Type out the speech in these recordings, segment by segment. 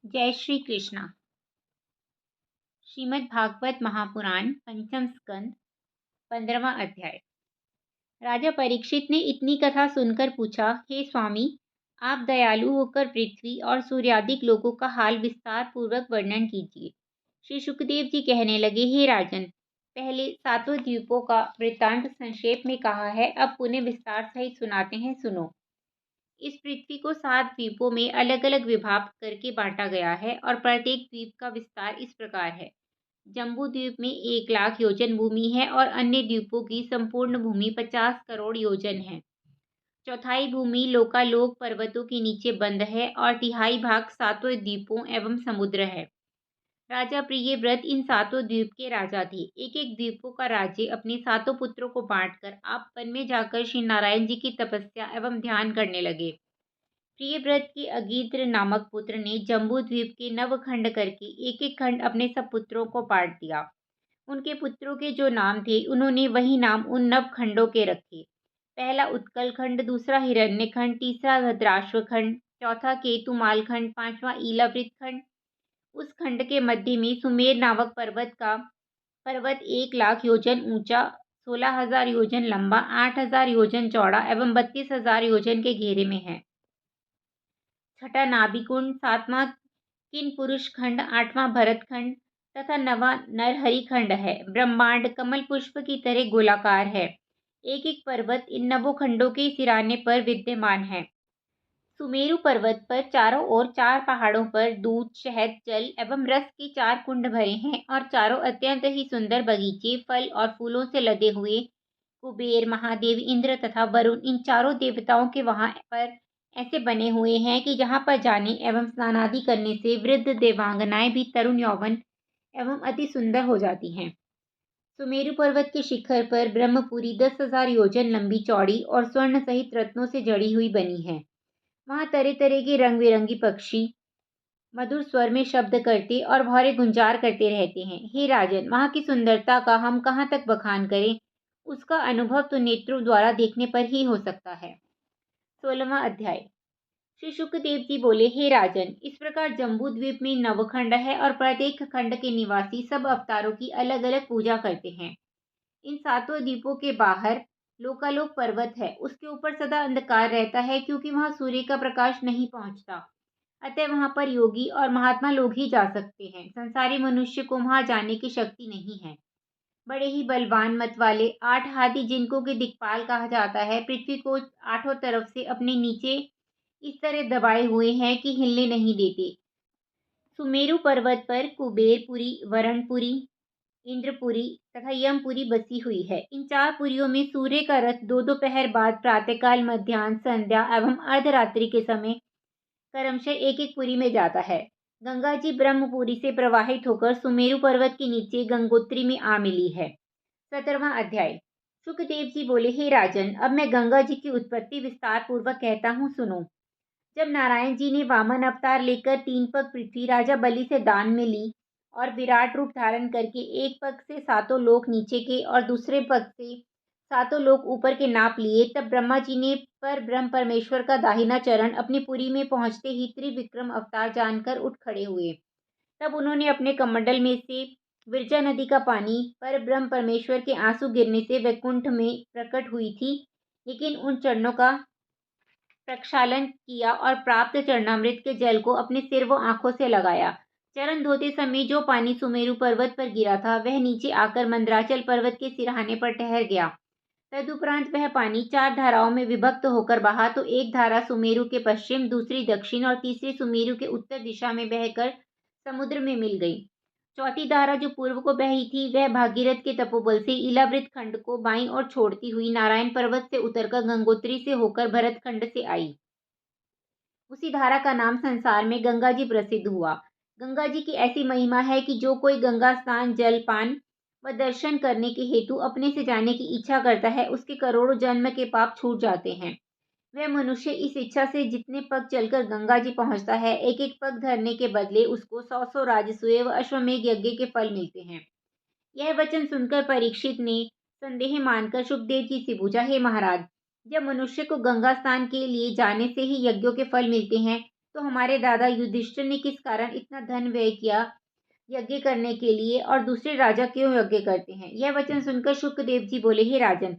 जय श्री कृष्णा। श्रीमद् भागवत महापुराण पंचम स्कंद 15वां अध्याय। राजा परीक्षित ने इतनी कथा सुनकर पूछा, हे स्वामी, आप दयालु होकर पृथ्वी और सूर्यादिक लोगों का हाल विस्तार पूर्वक वर्णन कीजिए। श्री सुखदेव जी कहने लगे, हे राजन, पहले सातों द्वीपों का वृत्तांत संक्षेप में कहा है, अब पुनः विस्तार सहित सुनाते हैं, सुनो। इस पृथ्वी को 7 द्वीपों में अलग अलग विभाग करके बांटा गया है और प्रत्येक द्वीप का विस्तार इस प्रकार है। जम्बू द्वीप में 1 लाख योजन भूमि है और अन्य द्वीपों की संपूर्ण भूमि 50 करोड़ योजन है। चौथाई भूमि लोकालोक पर्वतों के नीचे बंद है और तिहाई भाग सातों द्वीपों एवं समुद्र है। राजा प्रियव्रत इन सातों द्वीप के राजा थे। एक एक द्वीपों का राज्य अपने सातों पुत्रों को बांटकर आप वन में जाकर श्री नारायण जी की तपस्या एवं ध्यान करने लगे। प्रियव्रत के अगीत्र नामक पुत्र ने जम्बू द्वीप के नवखंड करके एक एक खंड अपने सब पुत्रों को बांट दिया। उनके पुत्रों के जो नाम थे, उन्होंने वही नाम उन नवखंडों के रखे। पहला उत्कल खंड, दूसरा हिरण्य खंड, तीसरा भद्राश्व खंड, चौथा केतुमाल खंड, पांचवा ईलावृत खंड। उस खंड के मध्य में सुमेर नामक पर्वत 1 लाख योजन ऊंचा, 16,000 योजन लंबा, 8,000 योजन चौड़ा एवं 32,000 योजन के घेरे में है। छठा नाभिकुंड, सातवां किन पुरुष खंड, आठवां भरत खंड तथा नवा नरहरि खंड है। ब्रह्मांड कमल पुष्प की तरह गोलाकार है। एक एक पर्वत इन नवों खंडों के सिराने पर विद्यमान है। सुमेरु पर्वत पर चारों ओर 4 पहाड़ों पर दूध, शहद, जल एवं रस के 4 कुंड भरे हैं और चारों अत्यंत ही सुंदर बगीचे फल और फूलों से लदे हुए। कुबेर, महादेव, इंद्र तथा वरुण, इन चारों देवताओं के वहां पर ऐसे बने हुए हैं कि जहां पर जाने एवं स्नानादि करने से वृद्ध देवांगनाएं भी तरुण यौवन एवं अति सुंदर हो जाती हैं। सुमेरु पर्वत के शिखर पर ब्रह्मपुरी 10,000 योजन लंबी चौड़ी और स्वर्ण सहित रत्नों से जड़ी हुई बनी है। वहां तरह तरह के रंग बिरंगी पक्षी मधुर स्वर में शब्द करते और भौरे गुंजार करते रहते हैं। हे राजन, वहां की सुंदरता का हम कहाँ तक बखान करें, उसका अनुभव तो नेत्रों द्वारा देखने पर ही हो सकता है। 16वां अध्याय। श्री शुकदेव जी बोले, हे राजन, इस प्रकार जम्बू द्वीप में नवखंड है और प्रत्येक खंड के निवासी सब अवतारों की अलग अलग पूजा करते हैं। इन सातों द्वीपों के बाहर लोकालोक पर्वत है। उसके ऊपर सदा अंधकार रहता है क्योंकि वहां सूर्य का प्रकाश नहीं पहुंचता। अतः वहां पर योगी और महात्मा लोग ही जा सकते हैं। संसारी मनुष्य को वहां जाने की शक्ति नहीं है। बड़े ही बलवान मत वाले 8 हाथी, जिनको कि दिक्पाल कहा जाता है, पृथ्वी को आठों तरफ से अपने नीचे इस तरह दबाए हुए हैं कि हिलने नहीं देते। सुमेरु पर्वत पर कुबेरपुरी, वरणपुरी, इंद्रपुरी तथा यमपुरी बसी हुई है। इन 4 पुरियों में सूर्य का रथ 2 पहर बाद प्रातःकाल, मध्याह्न, संध्या एवं अर्धरात्रि के समय क्रमशः एक एक पुरी में जाता है। गंगा जी ब्रह्मपुरी से प्रवाहित होकर सुमेरु पर्वत के नीचे गंगोत्री में आ मिली है। 17वां अध्याय। सुखदेव जी बोले, हे राजन, अब मैं गंगा जी की उत्पत्ति विस्तार पूर्वक कहता हूँ, सुनो। जब नारायण जी ने वामन अवतार लेकर 3 पग पृथ्वी राजा बलि से दान में ली और विराट रूप धारण करके एक पग से सातों लोक नीचे के और दूसरे पग से सातों लोक ऊपर के नाप लिए, तब ब्रह्मा जी ने पर ब्रह्म परमेश्वर का दाहिना चरण अपनी पुरी में पहुंचते ही त्रिविक्रम अवतार जानकर उठ खड़े हुए। तब उन्होंने अपने कमंडल में से विरजा नदी का पानी पर ब्रह्म परमेश्वर के आंसू गिरने से वैकुंठ में प्रकट हुई थी, लेकिन उन चरणों का प्रक्षालन किया और प्राप्त चरणामृत के जल को अपने सिर व आंखों से लगाया। चरण धोते समय जो पानी सुमेरु पर्वत पर गिरा था, वह नीचे आकर मंदराचल पर्वत के सिरहाने पर ठहर गया। तदुपरांत वह पानी 4 धाराओं में विभक्त होकर बहा, तो एक धारा सुमेरु के पश्चिम, दूसरी दक्षिण और तीसरी सुमेरु के उत्तर दिशा में बहकर समुद्र में मिल गई। चौथी धारा जो पूर्व को बही थी, वह भागीरथ के तपोबल से इलावृत खंड को बाईं ओर छोड़ती हुई नारायण पर्वत से उतरकर गंगोत्री से होकर भरत खंड से आई। उसी धारा का नाम संसार में गंगा जी प्रसिद्ध हुआ। गंगा जी की ऐसी महिमा है कि जो कोई गंगा स्नान, जलपान व दर्शन करने के हेतु अपने से जाने की इच्छा करता है, उसके करोड़ों जन्म के पाप छूट जाते हैं। वह मनुष्य इस इच्छा से जितने पग चलकर गंगा जी पहुंचता है, एक एक पग धरने के बदले उसको 100 राजसूय व अश्वमेघ यज्ञ के फल मिलते हैं। यह वचन सुनकर परीक्षित ने संदेह मानकर सुखदेव जी से पूछा, हे महाराज, जब मनुष्य को गंगा स्नान के लिए जाने से ही यज्ञों के फल मिलते हैं, तो हमारे दादा युधिष्ठिर ने किस कारण इतना धन व्यय किया यज्ञ करने के लिए, और दूसरे राजा क्यों यज्ञ करते हैं? यह वचन सुनकर शुक्रदेव जी बोले, हे राजन,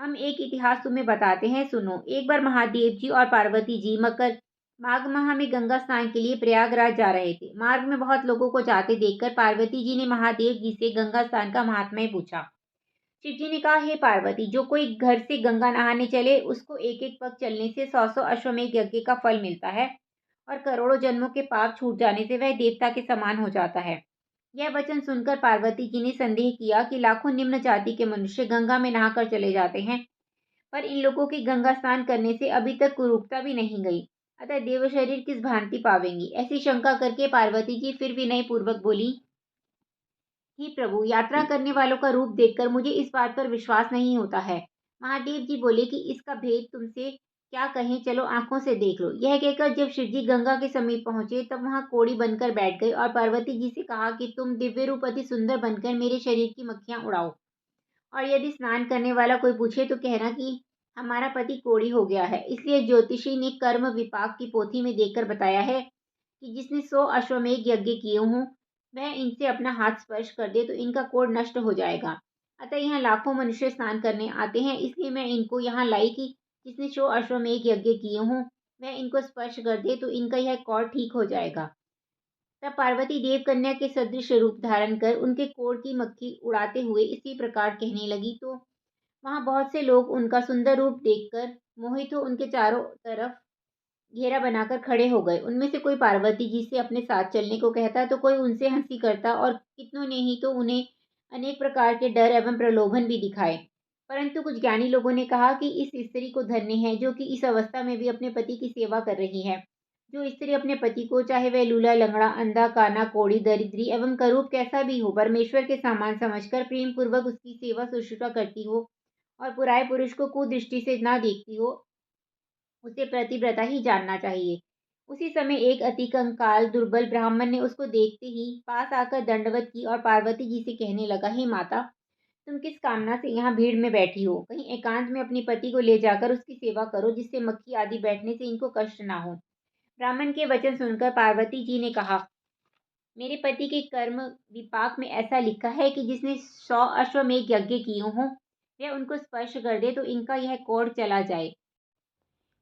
हम एक इतिहास तुम्हें बताते हैं, सुनो। एक बार महादेव जी और पार्वती जी मकर माघ माह में गंगा स्नान के लिए प्रयागराज जा रहे थे। मार्ग में बहुत लोगों को जाते देखकर पार्वती जी ने महादेव जी से गंगा स्नान का महात्म्य पूछा। शिव जी ने कहा, हे पार्वती, जो कोई घर से गंगा नहाने चले उसको एक एक पग चलने से 100 अश्वमेध यज्ञ का फल मिलता है, और करोड़ों जन्मों के पाप छूट जाने से वह देवता के समान हो जाता है। यह वचन सुनकर पार्वती जी ने संदेह किया कि लाखों निम्न जाति के मनुष्य गंगा में नहाकर चले जाते हैं, पर इन लोगों की गंगा स्नान करने से अभी तक कुरूपता भी नहीं गई, अतः देव शरीर किस भांति पावेंगी? ऐसी शंका करके पार्वती जी फिर विनय पूर्वक बोली, ही प्रभु, यात्रा करने वालों का रूप देखकर मुझे इस बात पर विश्वास नहीं होता है। महादेव जी बोले कि इसका भेद तुमसे क्या कहें, चलो आंखों से देख लो। यह कहकर जब शिव जी गंगा के समीप पहुंचे तब वहां कोड़ी बनकर बैठ गए और पार्वती जी से कहा कि तुम दिव्य रूप अति सुंदर बनकर मेरे शरीर की मक्खियां उड़ाओ, और यदि स्नान करने वाला कोई पूछे तो कहना कि हमारा पति कोढ़ी हो गया है। इसलिए ज्योतिषी ने कर्म विपाक की पोथी में देखकर बताया है कि जिसने 100 अश्वमेध यज्ञ किए हों वह इनसे अपना हाथ स्पर्श कर दे तो इनका कोढ़ नष्ट हो जाएगा। अतः यहाँ लाखों मनुष्य स्नान करने आते हैं, इसलिए मैं इनको यहाँ लाई कि जिसने 100 अश्वमेध यज्ञ किए हों वह इनको स्पर्श कर दे तो इनका यह कोढ़ ठीक हो जाएगा। तब पार्वती देव कन्या के सदृश रूप धारण कर उनके कोढ़ की मक्खी उड़ाते हुए इसी प्रकार कहने लगी, तो वहां बहुत से लोग उनका सुंदर रूप देखकर मोहित हो उनके चारों तरफ घेरा बनाकर खड़े हो गए। उनमें से कोई पार्वती जी से अपने साथ चलने को कहता तो कोई उनसे हंसी करता, और कितनों ने ही तो उन्हें अनेक प्रकार के डर एवं प्रलोभन भी दिखाए। परंतु कुछ ज्ञानी लोगों ने कहा कि इस स्त्री को धन्य है जो कि इस अवस्था में भी अपने पति की सेवा कर रही है। जो स्त्री अपने पति को, चाहे वह लूला, लंगड़ा, अंधा, काना, कोढ़ी, दरिद्री एवं करूप कैसा भी हो, परमेश्वर के सामान समझकर प्रेम पूर्वक उसकी सेवा शुश्रूषा करती हो और पुराए पुरुष को कुदृष्टि से ना देखती हो, उसे प्रतिव्रता ही जानना चाहिए। उसी समय एक अति कंकाल दुर्बल ब्राह्मण ने उसको देखते ही पास आकर दंडवत की और पार्वती जी से कहने लगा, हे माता, तुम किस कामना से यहाँ भीड़ में बैठी हो? कहीं एकांत में अपने पति को ले जाकर उसकी सेवा करो, जिससे मक्खी आदि बैठने से इनको कष्ट ना हो। ब्राह्मण के वचन सुनकर पार्वती जी ने कहा, मेरे पति के कर्म विपाक में ऐसा लिखा है कि जिसने 100 अश्वमेध यज्ञ किए हों वह उनको स्पर्श कर दे तो इनका यह कोढ़ चला जाए।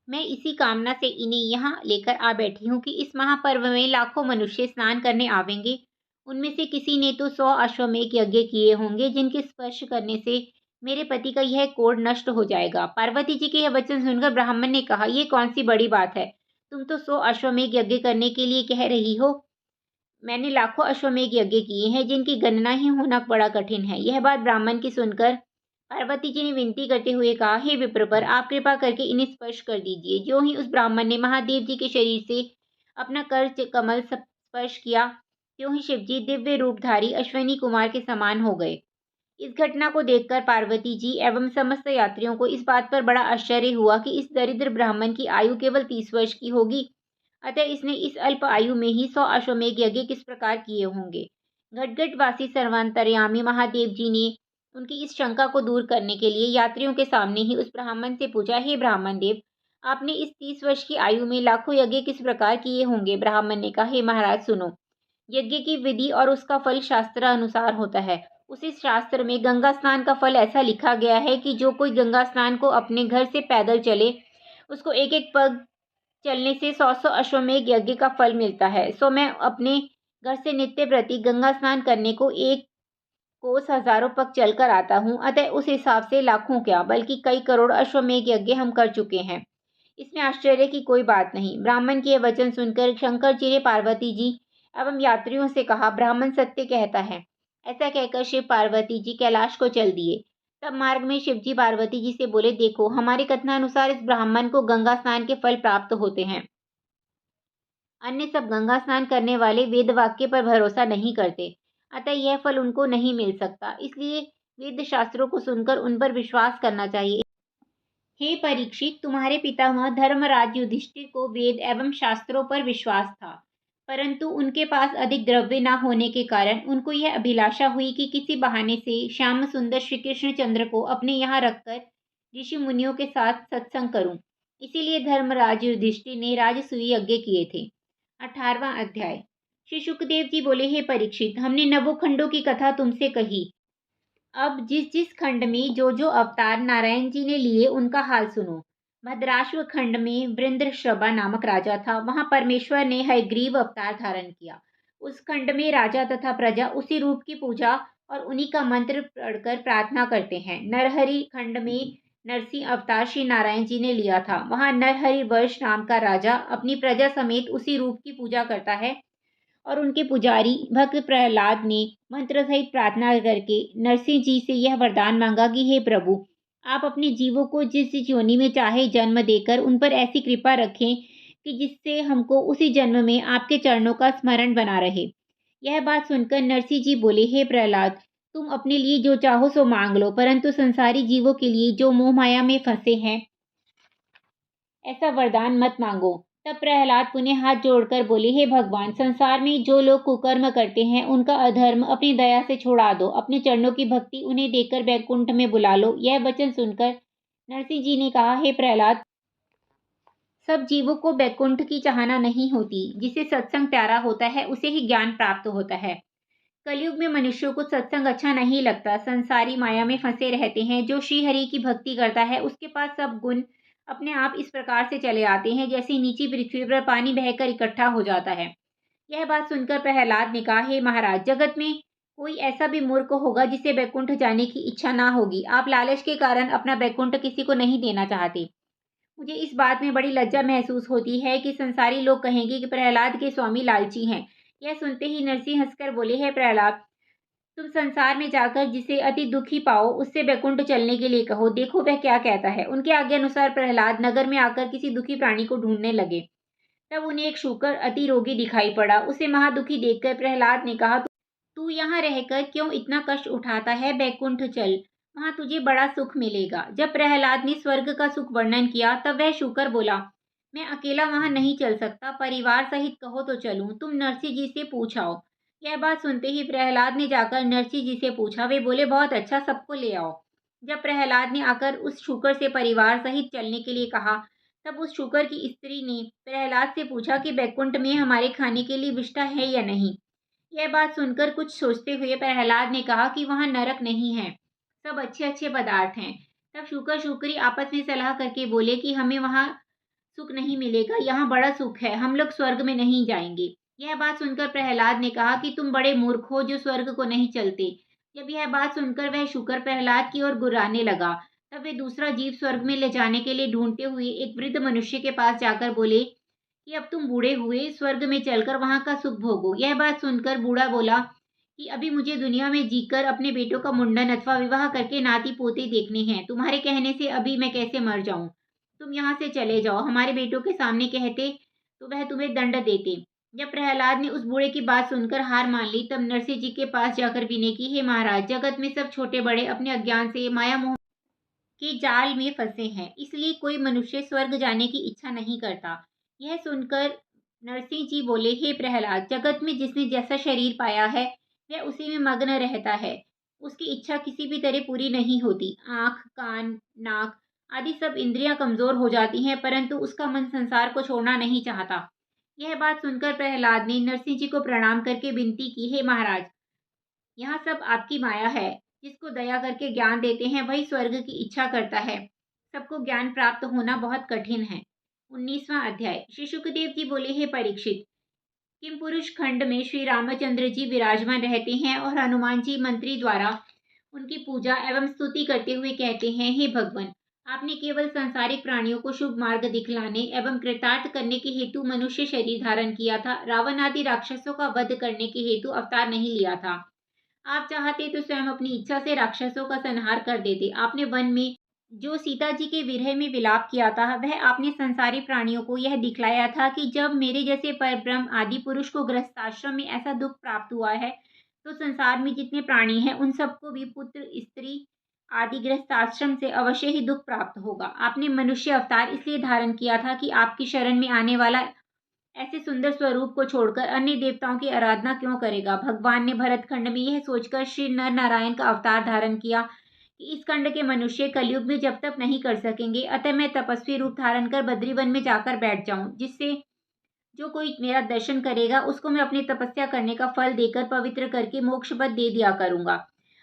मैं इसी कामना से इन्हें यहाँ लेकर आ बैठी हूँ कि इस महापर्व में लाखों मनुष्य स्नान करने आवेंगे। उनमें से किसी ने तो 100 अश्वमेध यज्ञ किए होंगे जिनके स्पर्श करने से मेरे पति का यह कोढ़ नष्ट हो जाएगा। पार्वती जी के यह वचन सुनकर ब्राह्मण ने कहा, यह कौन सी बड़ी बात है? तुम तो 100 अश्वमेध यज्ञ करने के लिए कह रही हो, मैंने लाखों अश्वमेध यज्ञ किए हैं जिनकी गणना ही होना बड़ा कठिन है। यह बात ब्राह्मण की सुनकर पार्वती जी ने विनती करते हुए कहा, हे विप्रवर, आप कृपा करके इन्हें स्पर्श कर दीजिए। जो ही उस ब्राह्मण ने महादेव जी के शरीर से अपना कर कमल स्पर्श किया, त्यों ही शिवजी दिव्य रूपधारी अश्विनी कुमार के समान हो गए। इस घटना को देखकर पार्वती जी एवं समस्त यात्रियों को इस बात पर बड़ा आश्चर्य हुआ कि इस दरिद्र ब्राह्मण की आयु केवल 30 वर्ष की होगी, अतः इसने इस अल्प आयु में ही 100 अश्वमेध यज्ञ किस प्रकार किए होंगे। घटघटवासी सर्वांतर्यामी महादेव जी ने उनकी इस शंका को दूर करने के लिए यात्रियों के सामने ही उस ब्राह्मण से पूछा, हे ब्राह्मण देव, आपने इस 30 वर्ष की आयु में लाखों यज्ञ किस प्रकार किए होंगे? ब्राह्मण ने कहा, हे महाराज सुनो, यज्ञ की विधि और उसका फल शास्त्र अनुसार होता है। उसी शास्त्र में गंगा स्नान का फल ऐसा लिखा गया है कि जो कोई गंगा स्नान को अपने घर से पैदल चले उसको एक एक पग चलने से 100 अश्वमेध यज्ञ का फल मिलता है। सो मैं अपने घर से नित्य प्रति गंगा स्नान करने को एक कोस हजारों पग चलकर आता हूँ, अतः उस हिसाब से लाखों क्या बल्कि कई करोड़ अश्वमेध यज्ञ हम कर चुके हैं। इसमें आश्चर्य की कोई बात नहीं। ब्राह्मण के यह वचन सुनकर शंकर जी ने पार्वती जी एवं यात्रियों से कहा, ब्राह्मण सत्य कहता है। ऐसा कहकर शिव पार्वती जी कैलाश को चल दिए। तब मार्ग में शिवजी पार्वती जी से बोले, देखो, हमारे कथनानुसार इस ब्राह्मण को गंगा स्नान के फल प्राप्त होते हैं। अन्य सब गंगा स्नान करने वाले वेद वाक्य पर भरोसा नहीं करते, अतः यह फल उनको नहीं मिल सकता। इसलिए वेद शास्त्रों को सुनकर उन पर विश्वास करना चाहिए। हे परीक्षित, तुम्हारे पितामह धर्मराज युधिष्ठिर को वेद एवं शास्त्रों पर विश्वास था, परंतु उनके पास अधिक द्रव्य न होने के कारण उनको यह अभिलाषा हुई कि किसी बहाने से श्याम सुंदर श्री कृष्णचंद्र को अपने यहाँ रखकर ऋषि मुनियों के साथ सत्संग करूं। इसीलिए धर्मराज युधिष्ठिर ने राजसूय यज्ञ किए थे। 18वां अध्याय। श्री शुकदेव जी बोले, हे परीक्षित, हमने नवों खंडों की कथा तुमसे कही। अब जिस जिस खंड में जो जो अवतार नारायण जी ने लिए उनका हाल सुनो। भद्राश्व खंड में वृंद्रश्रवा नामक राजा था। वहां परमेश्वर ने हयग्रीव अवतार धारण किया। उस खंड में राजा तथा प्रजा उसी रूप की पूजा और उन्हीं का मंत्र पढ़कर प्रार्थना करते हैं। नरहरि खंड में नरसिंह अवतार श्री नारायण जी ने लिया था। वहां नरहरि वर्ष नाम का राजा अपनी प्रजा समेत उसी रूप की पूजा करता है और उनके पुजारी भक्त प्रहलाद ने मंत्र सहित प्रार्थना करके नरसिंह जी से यह वरदान मांगा कि हे प्रभु, आप अपने जीवों को जिस जिस योनि में चाहे जन्म देकर उन पर ऐसी कृपा रखें कि जिससे हमको उसी जन्म में आपके चरणों का स्मरण बना रहे। यह बात सुनकर नरसिंह जी बोले, हे प्रहलाद, तुम अपने लिए जो चाहो सो मांग लो, परंतु संसारी जीवों के लिए जो मोह माया में फंसे हैं ऐसा वरदान मत मांगो। तब प्रहलाद पुनः हाथ जोड़कर बोले, हे भगवान, संसार में जो लोग कुकर्म करते हैं उनका अधर्म अपनी दया से छुड़ा दो। अपने चरणों की भक्ति उन्हें देकर वैकुंठ में बुला लो। यह वचन सुनकर नरसिंह जी ने कहा, हे प्रहलाद, सब जीवों को वैकुंठ की चाहना नहीं होती। जिसे सत्संग प्यारा होता है उसे ही ज्ञान प्राप्त होता है। कलयुग में मनुष्यों को सत्संग अच्छा नहीं लगता। संसारी माया में फंसे रहते हैं। जो श्री हरि की भक्ति करता है उसके पास सब गुण अपने आप इस प्रकार से चले आते हैं जैसे नीची पृथ्वी पर पानी बहकर इकट्ठा हो जाता है। यह बात सुनकर प्रहलाद ने कहा, हे महाराज, जगत में कोई ऐसा भी मूर्ख होगा जिसे वैकुंठ जाने की इच्छा ना होगी। आप लालच के कारण अपना वैकुंठ किसी को नहीं देना चाहते। मुझे इस बात में बड़ी लज्जा महसूस होती है कि संसारी लोग कहेंगे कि प्रहलाद के स्वामी लालची हैं। यह सुनते ही नरसिंह हंसकर बोले, हे प्रहलाद, तुम संसार में जाकर जिसे अति दुखी पाओ उससे वैकुंठ चलने के लिए कहो, देखो वह क्या कहता है। उनके आज्ञा अनुसार प्रहलाद नगर में आकर किसी दुखी प्राणी को ढूंढने लगे। तब उन्हें एक शूकर अति रोगी दिखाई पड़ा। उसे महादुखी देखकर प्रहलाद ने कहा, तू यहाँ रहकर क्यों इतना कष्ट उठाता है? बैकुंठ चल, वहां तुझे बड़ा सुख मिलेगा। जब प्रहलाद ने स्वर्ग का सुख वर्णन किया तब वह शूकर बोला, मैं अकेला वहां नहीं चल सकता, परिवार सहित कहो तो चलूं, तुम नरसिंह जी से पूछाओ। यह बात सुनते ही प्रहलाद ने जाकर नरसिंह जी से पूछा। वे बोले, बहुत अच्छा, सबको ले आओ। जब प्रहलाद ने आकर उस शूकर से परिवार सहित चलने के लिए कहा तब उस शूकर की स्त्री ने प्रहलाद से पूछा कि बैकुंठ में हमारे खाने के लिए विष्ठा है या नहीं। यह बात सुनकर कुछ सोचते हुए प्रहलाद ने कहा कि वहां नरक नहीं है, सब अच्छे अच्छे पदार्थ हैं। तब शुकर शुक्री आपस में सलाह करके बोले कि हमें वहां सुख नहीं मिलेगा, यहाँ बड़ा सुख है, हम लोग स्वर्ग में नहीं जाएंगे। यह बात सुनकर प्रहलाद ने कहा कि तुम बड़े मूर्ख हो जो स्वर्ग को नहीं चलते। जब यह बात सुनकर वह शुकर प्रहलाद की ओर गुर्राने लगा तब वे दूसरा जीव स्वर्ग में ले जाने के लिए ढूंढते हुए एक वृद्ध मनुष्य के पास जाकर बोले कि अब तुम बूढ़े हुए, स्वर्ग में चलकर वहां का सुख भोगो। यह बात सुनकर बूढ़ा बोला कि अभी मुझे दुनिया में जीकर अपने बेटों का मुंडन अथवा विवाह करके नाती पोते देखने हैं। तुम्हारे कहने से अभी मैं कैसे मर जाऊं? तुम यहाँ से चले जाओ। हमारे बेटों के सामने कहते तो वह तुम्हें दंड देते। जब प्रहलाद ने उस बूढ़े की बात सुनकर हार मान ली तब नरसिंह जी के पास जाकर विनय की, हे महाराज, जगत में सब छोटे बड़े अपने अज्ञान से माया मोह के जाल में फंसे हैं, इसलिए कोई मनुष्य स्वर्ग जाने की इच्छा नहीं करता। यह सुनकर नरसिंह जी बोले, हे प्रहलाद, जगत में जिसने जैसा शरीर पाया है वह उसी में मग्न रहता है। उसकी इच्छा किसी भी तरह पूरी नहीं होती। आंख, कान, नाक आदि सब इंद्रियां कमजोर हो जाती हैं, परंतु उसका मन संसार को छोड़ना नहीं चाहता। यह बात सुनकर प्रहलाद ने नरसिंह जी को प्रणाम करके विनती की, हे महाराज, यहाँ सब आपकी माया है। जिसको दया करके ज्ञान देते हैं वही स्वर्ग की इच्छा करता है। सबको ज्ञान प्राप्त होना बहुत कठिन है। 19वां अध्याय। श्री शुकदेव जी बोले, हे परीक्षित, किम पुरुष खंड में श्री रामचंद्र जी विराजमान रहते हैं और हनुमान जी मंत्री द्वारा उनकी पूजा एवं स्तुति करते हुए कहते हैं, हे भगवान, आपने केवल सांसारिक प्राणियों को शुभ मार्ग दिखलाने एवं कृतार्थ करने के हेतु मनुष्य शरीर धारण किया था। रावण आदि राक्षसों का वध करने के हेतु अवतार नहीं लिया था। आप चाहते तो स्वयं अपनी इच्छा से राक्षसों का संहार कर देते। आपने वन में जो सीता जी के विरह में विलाप किया था वह आपने संसारी प्राणियों को यह दिखलाया था कि जब मेरे जैसे परब्रह्म आदि पुरुष को गृहस्थाश्रम में ऐसा दुख प्राप्त हुआ है तो संसार में जितने प्राणी हैं उन सबको भी पुत्र, स्त्री आदि गृहस्थाश्रम से अवश्य ही दुख प्राप्त होगा। आपने मनुष्य अवतार इसलिए धारण किया था कि आपकी शरण में आने वाला ऐसे सुंदर स्वरूप को छोड़कर अन्य देवताओं की आराधना क्यों करेगा। भगवान ने भरत खंड में यह सोचकर श्री नर नारायण का अवतार धारण किया कि इस खंड के मनुष्य कलयुग में जब तक नहीं कर सकेंगे, अतः मैं तपस्वी रूप धारण कर बद्रीवन में जाकर बैठ जाऊं, जिससे जो कोई मेरा दर्शन करेगा उसको मैं अपनी तपस्या करने का फल देकर पवित्र करके मोक्ष पद दे दिया करूंगा।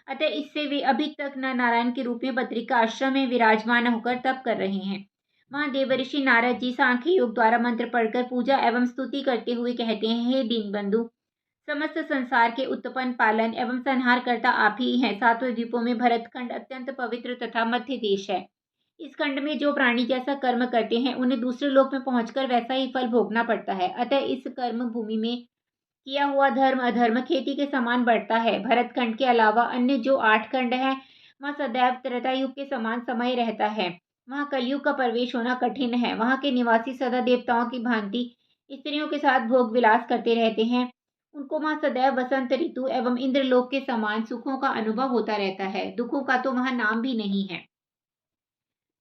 अतः इससे वे अभी तक न नारायण के रूप में बद्रिका आश्रम में विराजमान होकर तप कर रहे हैं। वहां देवर्षि नारद जी सांख्य योग द्वारा मंत्र पढ़कर पूजा एवं स्तुति करते हुए कहते हैं, हे दीनबंधु, समस्त संसार के उत्पन्न पालन एवं संहार करता आप ही हैं। सातवें द्वीपों में भरतखंड अत्यंत पवित्र तथा मध्य देश है। इस खंड में जो प्राणी जैसा कर्म करते हैं उन्हें दूसरे लोक में पहुंचकर वैसा ही फल भोगना पड़ता है। अतः इस कर्म भूमि में किया हुआ धर्म अधर्म खेती के समान बढ़ता है। भरतखंड के अलावा अन्य जो 8 खंड हैं वहाँ सदैव त्रेतायुग के समान समय रहता है। वहाँ कलयुग का प्रवेश होना कठिन है। वहाँ के निवासी सदा देवताओं की भांति स्त्रियों के साथ भोग विलास करते रहते हैं। उनको वहाँ सदैव वसंत ऋतु एवं इंद्रलोक के समान सुखों का अनुभव होता रहता है। दुखों का तो वहाँ नाम भी नहीं है।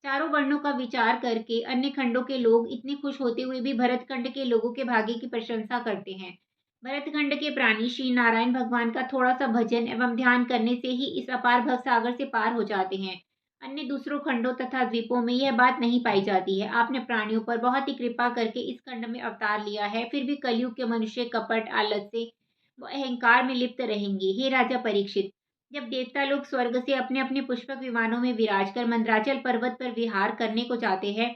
चारों वर्णों का विचार करके अन्य खंडों के लोग इतने खुश होते हुए भी भरतखंड के लोगों के भाग्य की प्रशंसा करते हैं। भरतखंड के प्राणी श्री नारायण भगवान का थोड़ा सा भजन एवं ध्यान करने से ही इस अपार भव सागर से पार हो जाते हैं। अन्य दूसरों खंडों तथा द्वीपों में यह बात नहीं पाई जाती है। आपने प्राणियों पर बहुत ही कृपा करके इस खंड में अवतार लिया है, फिर भी कलयुग के मनुष्य कपट आलस से व अहंकार में लिप्त रहेंगे। हे राजा परीक्षित, जब देवता लोग स्वर्ग से अपने अपने पुष्पक विमानों में विराज कर मंदराचल पर्वत पर विहार करने को चाहते हैं,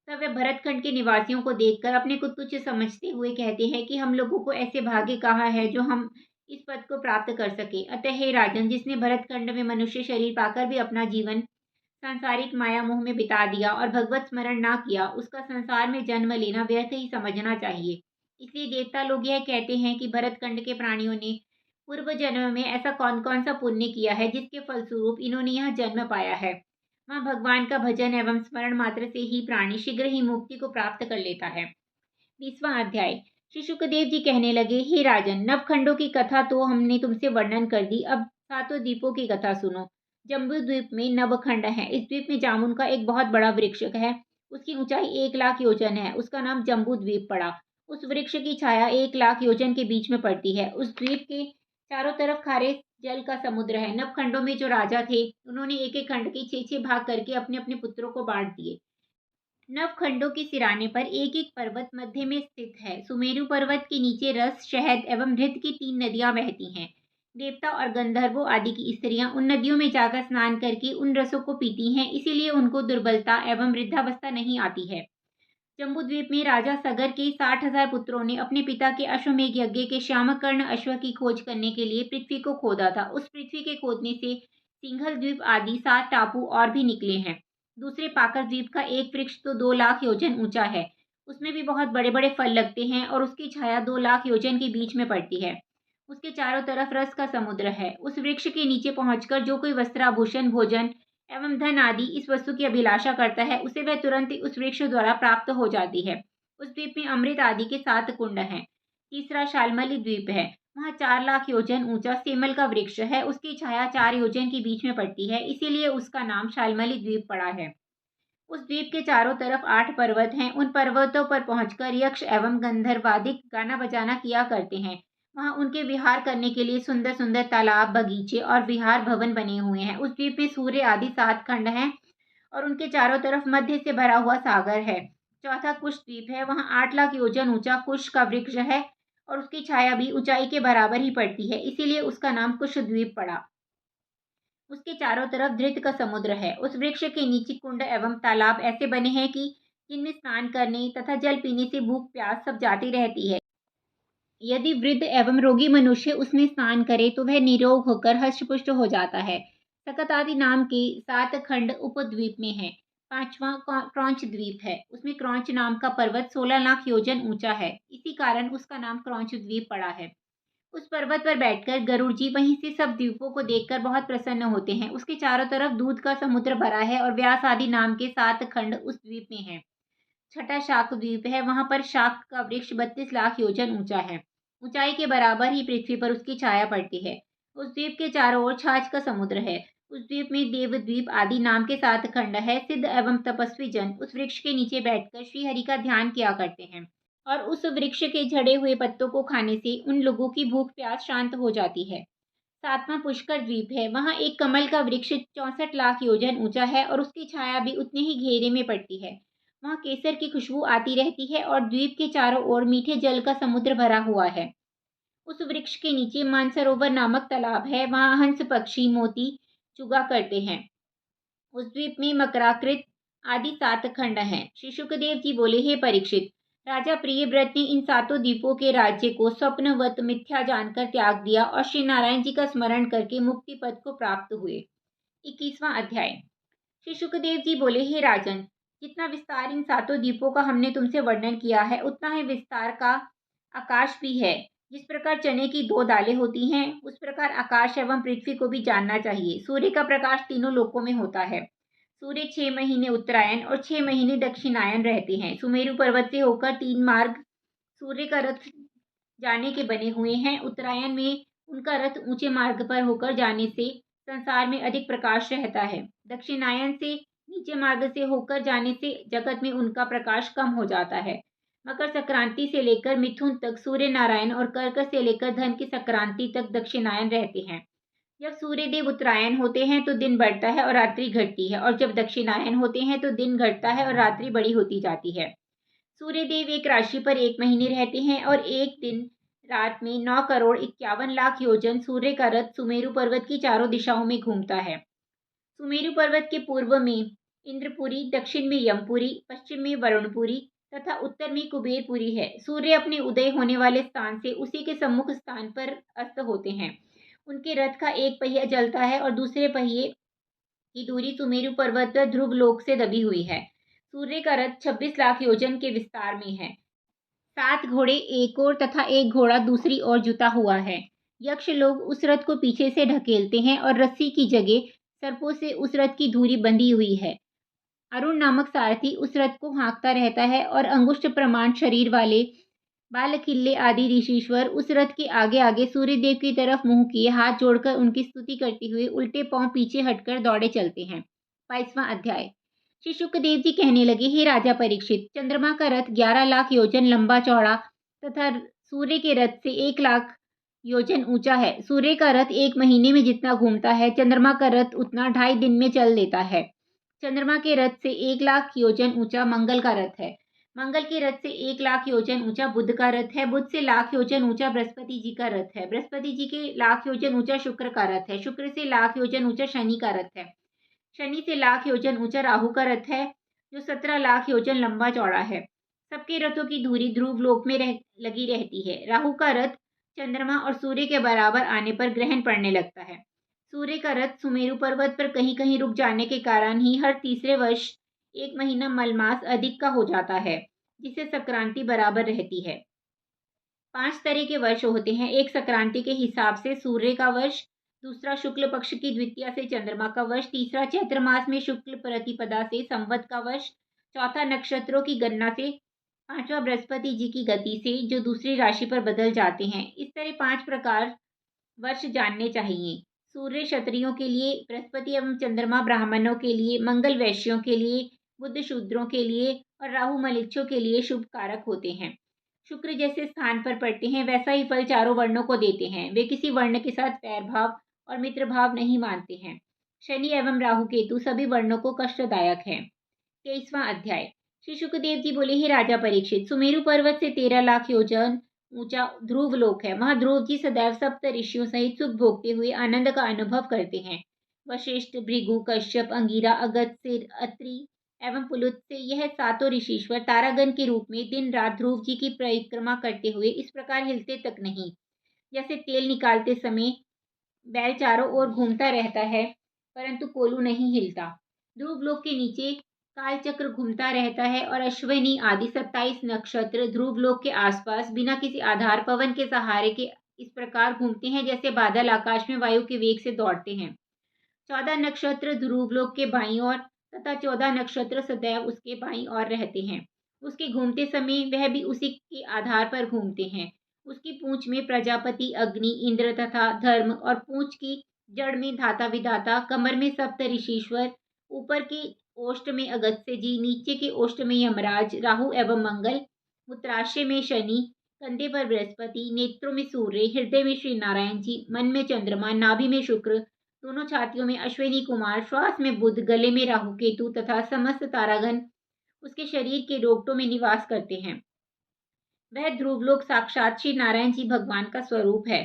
तब वे भरतखंड के निवासियों को देखकर अपने को तुच्छ समझते हुए कहते हैं कि हम लोगों को ऐसे भाग्य कहाँ है जो हम इस पद को प्राप्त कर सके। अतः हे राजन, जिसने भरतखंड में मनुष्य शरीर पाकर भी अपना जीवन सांसारिक माया मोह में बिता दिया और भगवत स्मरण ना किया, उसका संसार में जन्म लेना व्यर्थ ही समझना चाहिए। इसलिए देवता लोग यह कहते हैं कि भरतखंड के प्राणियों ने पूर्व जन्म में ऐसा कौन कौन सा पुण्य किया है जिसके फलस्वरूप इन्होंने यह जन्म पाया है। वहाँ भगवान का भजन एवं स्मरण मात्र से ही प्राणी शीघ्र ही मुक्ति को प्राप्त कर लेता है। 20वां अध्याय। श्री शुकदेव जी कहने लगे, हे राजन, नवखंडों की कथा तो हमने तुमसे वर्णन कर दी, अब सातों द्वीपों की कथा सुनो। जम्बू द्वीप में नवखंड है। इस द्वीप में जामुन का एक बहुत बड़ा वृक्ष है। उसकी ऊंचाई 1 लाख योजन है। उसका नाम जम्बू द्वीप पड़ा। उस वृक्ष की छाया 1 लाख योजन के बीच में पड़ती है। उस द्वीप के चारों तरफ खारे जल का समुद्र है। नवखंडों में जो राजा थे उन्होंने एक एक खंड के 6 6 भाग करके अपने अपने पुत्रों को बांट दिए। नवखंडों के सिराने पर एक एक पर्वत मध्य में स्थित है। सुमेरु पर्वत के नीचे रस, शहद एवं घृत की 3 नदियां बहती हैं। देवता और गंधर्वों आदि की स्त्रियां उन नदियों में जाकर स्नान करके उन रसों को पीती हैं, इसीलिए उनको दुर्बलता एवं वृद्धावस्था नहीं आती है। जम्बूद्वीप में राजा सगर के 60,000 पुत्रों ने अपने पिता के अश्वमेघ यज्ञ के श्यामकर्ण अश्व की खोज करने के लिए पृथ्वी को खोदा था। उस पृथ्वी के खोदने से सिंघल द्वीप आदि 7 टापू और भी निकले हैं। दूसरे पाकर द्वीप का एक वृक्ष तो 2 लाख योजन ऊंचा है। उसमें भी बहुत बड़े बड़े फल लगते हैं और उसकी छाया 2 लाख योजन के बीच में पड़ती है। उसके चारों तरफ रस का समुद्र है। उस वृक्ष के नीचे पहुंचकर जो कोई वस्त्राभूषण, भोजन एवं धन आदि इस वस्तु की अभिलाषा करता है, उसे वह तुरंत ही उस वृक्ष द्वारा प्राप्त हो जाती है। उस द्वीप में अमृत आदि के 7 कुंड हैं। तीसरा शालमली द्वीप है। वहाँ 4 लाख योजन ऊंचा सेमल का वृक्ष है। उसकी छाया 4 योजन के बीच में पड़ती है, इसीलिए उसका नाम शालमली द्वीप पड़ा है। उस द्वीप के चारों तरफ 8 पर्वत हैं। उन पर्वतों पर पहुंचकर यक्ष एवं गंधर्वादिक गाना बजाना किया करते हैं। वहां उनके विहार करने के लिए सुंदर सुंदर तालाब, बगीचे और विहार भवन बने हुए हैं। उस द्वीप में सूर्य आदि 7 खंड हैं और उनके चारों तरफ मध्य से भरा हुआ सागर है। चौथा कुश द्वीप है। वहां 8 लाख योजन ऊंचा कुश का वृक्ष है और उसकी छाया भी ऊंचाई के बराबर ही पड़ती है, इसीलिए उसका नाम कुश द्वीप पड़ा। उसके चारों तरफ धृत का समुद्र है। उस वृक्ष के नीचे कुंड एवं तालाब ऐसे बने हैं कि जिनमें स्नान करने तथा जल पीने से भूख प्यास सब जाती रहती है। यदि वृद्ध एवं रोगी मनुष्य उसमें स्नान करे तो वह निरोग होकर हष्टपुष्ट हो जाता है। सकत आदि नाम के 7 खंड उपद्वीप में है। पांचवा क्रौंच द्वीप है। उसमें क्रौंच नाम का पर्वत 16 लाख योजन ऊंचा है। इसी कारण उसका नाम क्रौंच द्वीप पड़ा है। उस पर्वत पर बैठकर गरुड़ जी वहीं से सब द्वीपों को देखकर बहुत प्रसन्न होते हैं। उसके चारों तरफ दूध का समुद्र भरा है और व्यास आदि नाम के 7 खंड उस द्वीप में हैं। छठा शाक द्वीप है। वहां पर शाक का वृक्ष 32 लाख योजन ऊंचा है। ऊंचाई के बराबर ही पृथ्वी पर उसकी छाया पड़ती है। उस द्वीप के चारों ओर छाछ का समुद्र है। उस द्वीप में देवद्वीप आदि नाम के 7 खंड है। सिद्ध एवं तपस्वी जन उस वृक्ष के नीचे बैठकर श्रीहरि का ध्यान किया करते हैं और उस वृक्ष के झड़े हुए पत्तों को खाने से उन लोगों की भूख प्यास शांत हो जाती है। सातवां पुष्कर द्वीप है। वहां एक कमल का वृक्ष 64 लाख योजन ऊंचा है और उसकी छाया भी उतने ही घेरे में पड़ती है। वहाँ केसर की खुशबू आती रहती है और द्वीप के चारों ओर मीठे जल का समुद्र भरा हुआ है। उस वृक्ष के नीचे मानसरोवर नामक तालाब है, वहाँ हंस पक्षी मोती चुगा करते हैं। उस द्वीप में मकराकृत आदि 7 खंड हैं। श्री शुकदेव जी बोले, हे परीक्षित, राजा प्रियव्रत ने इन 7 द्वीपों के राज्य को स्वप्नवत मिथ्या जानकर त्याग दिया और श्री नारायण जी का स्मरण करके मुक्ति पद को प्राप्त हुए। 21वां अध्याय। श्री शुकदेव जी बोले, हे राजन, जितना विस्तार इन 7 द्वीपों का हमने तुमसे वर्णन किया है, उतना ही विस्तार का आकाश भी है। जिस प्रकार चने की 2 दालें होती हैं, उस प्रकार आकाश एवं पृथ्वी को भी जानना चाहिए। सूर्य का प्रकाश तीनों लोकों में होता है। सूर्य 6 महीने उत्तरायण और 6 महीने दक्षिणायन रहते हैं। सुमेरु पर्वत से होकर 3 मार्ग सूर्य का रथ जाने के बने हुए हैं। उत्तरायण में उनका रथ ऊंचे मार्ग पर होकर जाने से संसार में अधिक प्रकाश रहता है। दक्षिणायन से नीचे मार्ग से होकर जाने से जगत में उनका प्रकाश कम हो जाता है। मकर संक्रांति से लेकर मिथुन तक सूर्य नारायण और कर्क से लेकर धन की संक्रांति तक दक्षिणायन रहते हैं। जब सूर्यदेव उत्तरायण होते हैं तो दिन बढ़ता है और रात्रि घटती है, और जब दक्षिणायन होते हैं तो दिन घटता है और रात्रि बड़ी होती जाती है। सूर्यदेव एक राशि पर 1 महीने रहते हैं और एक दिन रात में 9 करोड़ 51 लाख योजन सूर्य का रथ सुमेरु पर्वत की चारों दिशाओं में घूमता है। सुमेरु पर्वत के पूर्व में इंद्रपुरी, दक्षिण में यमपुरी, पश्चिम में वरुणपुरी तथा उत्तर में कुबेरपुरी है। सूर्य अपने उदय होने वाले स्थान से उसी के सम्मुख स्थान पर अस्त होते हैं। उनके रथ का एक पहिया जलता है और दूसरे पहिए की दूरी सुमेरु पर्वत पर ध्रुव लोक से दबी हुई है। सूर्य का रथ 26 लाख योजन के विस्तार में है। 7 घोड़े एक ओर तथा एक घोड़ा दूसरी ओर जुता हुआ है। यक्ष लोग उस रथ को पीछे से ढकेलते हैं और रस्सी की जगह सर्पों से उस रथ की धुरी बंधी हुई है। अरुण नामक सारथी उस रथ को हाँकता रहता है और अंगुष्ठ प्रमाण शरीर वाले बालकिल्ले आदि ऋषीश्वर उस रथ के आगे आगे सूर्यदेव की तरफ मुंह किए हाथ जोड़कर उनकी स्तुति करते हुए उल्टे पांव पीछे हटकर दौड़े चलते हैं। 22वां अध्याय। श्री शुकदेव जी कहने लगे, हे राजा परीक्षित, चंद्रमा का रथ 11 लाख योजन लंबा चौड़ा तथा सूर्य के रथ से 1 लाख योजन ऊंचा है। सूर्य का रथ 1 महीने में जितना घूमता है, चंद्रमा का रथ उतना 2.5 दिन में चल देता है। चंद्रमा के रथ से 1 लाख योजन ऊंचा मंगल का रथ है। मंगल के रथ से 1 लाख योजन ऊंचा बुध का रथ है। बुध से लाख योजन ऊंचा बृहस्पति जी का रथ है। बृहस्पति जी के लाख योजन ऊंचा शुक्र का रथ है। शुक्र से लाख योजन ऊंचा शनि का रथ है। शनि से लाख योजन ऊंचा राहु का रथ है, जो 17 लाख योजन लंबा चौड़ा है। सबके रथों की धुरी ध्रुव लोक में लगी रहती है। राहु का रथ चंद्रमा और सूर्य के बराबर आने पर ग्रहण पड़ने लगता है। सूर्य का रथ सुमेरु पर्वत पर कहीं कहीं रुक जाने के कारण ही हर तीसरे वर्ष 1 महीना मलमास अधिक का हो जाता है, जिससे संक्रांति बराबर रहती है। 5 तरह के वर्ष होते हैं। एक संक्रांति के हिसाब से सूर्य का वर्ष, दूसरा शुक्ल पक्ष की द्वितीया से चंद्रमा का वर्ष, तीसरा चैत्र मास में शुक्ल प्रतिपदा से संवत का वर्ष, चौथा नक्षत्रों की गणना से, पांचवा बृहस्पति जी की गति से जो दूसरी राशि पर बदल जाते हैं। इस तरह 5 प्रकार वर्ष जानने चाहिए। सूर्य क्षत्रियों के लिए, बृहस्पति एवं चंद्रमा ब्राह्मणों के लिए, मंगल वैश्यों के लिए, बुध शूद्रों के लिए और राहु मलिच्छों के लिए शुभ कारक होते हैं। शुक्र जैसे स्थान पर पड़ते हैं, वैसा ही फल चारों वर्णों को देते हैं। वे किसी वर्ण के साथ वैर भाव और मित्र भाव नहीं मानते हैं। शनि एवं राहु केतु सभी वर्णों को कष्टदायक हैं। 23वां अध्याय। श्री शुकदेव जी बोले, हे राजा परीक्षित, सुमेरु पर्वत से 13 लाख योजन ऊंचा ध्रुव लोक है। वहां ध्रुव जी सदैव सप्त ऋषियों सहित सुख भोगते हुए आनंद का अनुभव करते हैं। वशिष्ठ, भृगु, कश्यप, अंगिरा, अगस्त्य, अत्रि एवं पुलुत से यह 7 ऋषीश्वर तारागण के रूप में दिन रात ध्रुव जी की परिक्रमा करते हुए इस प्रकार हिलते तक नहीं, जैसे तेल निकालते समय बैल चारों ओर घूमता रहता है परंतु कोलू नहीं हिलता। ध्रुव लोक के नीचे कालचक्र घूमता रहता है और अश्विनी आदि 27 नक्षत्र ध्रुव लोक के आसपास बिना किसी आधार पवन के सहारे के इस प्रकार घूमते हैं जैसे बादल आकाश में वायु के वेग से दौड़ते हैं। 14 नक्षत्र ध्रुव लोक के बाईं ओर तथा 14 नक्षत्र सदैव उसके बाईं ओर रहते हैं। उसके घूमते समय वह भी उसी के आधार पर घूमते हैं। उसकी पूंछ में प्रजापति, अग्नि, इंद्र तथा धर्म और पूंछ की जड़ में धाता विधाता, कमर में सप्त ऋषीश्वर, ऊपर के ओष्ठ में अगस्त्य जी, नीचे के ओष्ठ में यमराज, राहु एवं मंगल, मूत्राशय में शनि, कंधे पर बृहस्पति, नेत्रों में सूर्य, हृदय में श्री नारायण जी, मन में चंद्रमा, नाभि में शुक्र, दोनों छातियों में अश्विनी कुमार, श्वास में बुध, गले में राहु केतु तथा समस्त तारागण उसके शरीर के रोगटों में निवास करते हैं। वह ध्रुवलोक साक्षात श्री नारायण जी भगवान का स्वरूप है।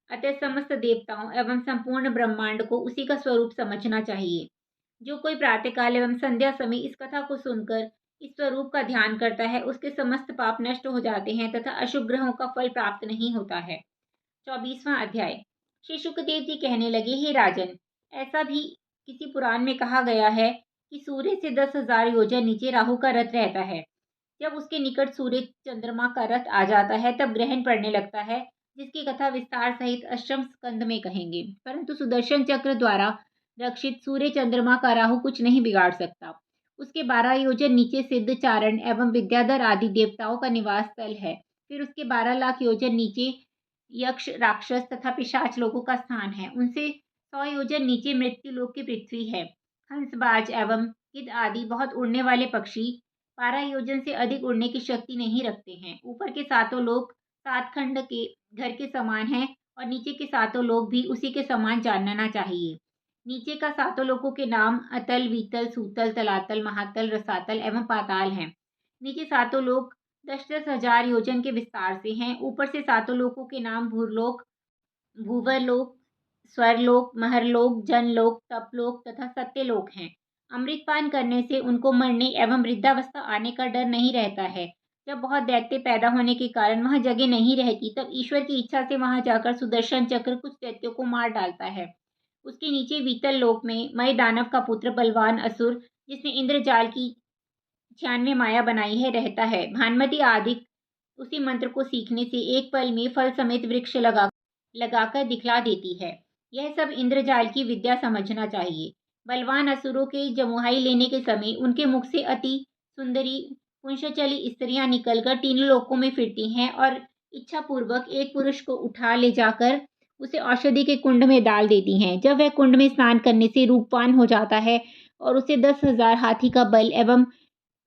अतः समस्त देवताओं एवं संपूर्ण ब्रह्मांड को उसी का स्वरूप समझना चाहिए। जो कोई प्रातःकाल एवं संध्या समय इस कथा को सुनकर इस स्वरूप का ध्यान करता है, उसके समस्त पाप नष्ट हो जाते हैं तथा अशुभ ग्रहों का फल प्राप्त नहीं होता है। 24वां अध्याय। श्री शुकदेव जी कहने लगे, हे राजन, ऐसा भी किसी पुराण में कहा गया है कि सूर्य से 10,000 योजन नीचे राहु का रथ रहता है। जब उसके निकट सूर्य चंद्रमा का रथ आ जाता है तब ग्रहण पड़ने लगता है, जिसकी कथा विस्तार सहित अष्टम स्कंद में कहेंगे। परंतु सुदर्शन चक्र द्वारा रक्षित सूर्य चंद्रमा का राहु कुछ नहीं बिगाड़ सकता। उसके 12 योजन नीचे सिद्ध, चारण एवं विद्याधर आदि देवताओं का निवास स्थल है। फिर उसके 12 लाख योजन नीचे यक्ष, राक्षस तथा पिशाच लोगों का स्थान है। उनसे 100 योजन नीचे मृत्यु लोक की पृथ्वी है। हंसबाज एवं गिद्ध आदि बहुत उड़ने वाले पक्षी 12 योजन से अधिक उड़ने की शक्ति नहीं रखते हैं। ऊपर के सातों लोक 7 खंड के घर के समान हैं और नीचे के सातों लोक भी उसी के समान जानना चाहिए। नीचे का सातों लोकों के नाम अतल, वीतल, सूतल, तलातल, महातल, रसातल एवं पाताल हैं। नीचे सातों लोक 10-10 हजार योजन के विस्तार से हैं। ऊपर से सातों लोकों के नाम भूरलोक, भूवरलोक, स्वरलोक, महरलोक, जनलोक, तपलोक तथा सत्यलोक हैं। अमृतपान करने से उनको मरने एवं वृद्धावस्था आने का डर नहीं रहता है। जब बहुत दैत्य पैदा होने के कारण वहां जगह नहीं रहती, तब ईश्वर की इच्छा से वहां जाकर सुदर्शन चक्र कुछ दैत्यों को मार डालता है। उसके नीचे वीतल लोक में मय दानव का पुत्र बलवान असुर, जिसने इंद्रजाल की 96 माया बनाई है, रहता है। भानुमति आदि उसी मंत्र को सीखने से एक पल में फल समेत वृक्ष लगाकर दिखला देती है। यह सब इंद्रजाल की विद्या समझना चाहिए। बलवान असुरों के जमुहाई लेने के समय उनके मुख से अति सुंदरी पुंसचली स्त्रियां निकलकर तीनों लोकों में फिरती हैं और इच्छा पूर्वक एक पुरुष को उठा ले जाकर उसे औषधि के कुंड में डाल देती हैं। जब वह कुंड में स्नान करने से रूपवान हो जाता है और उसे 10,000 हाथी का बल एवं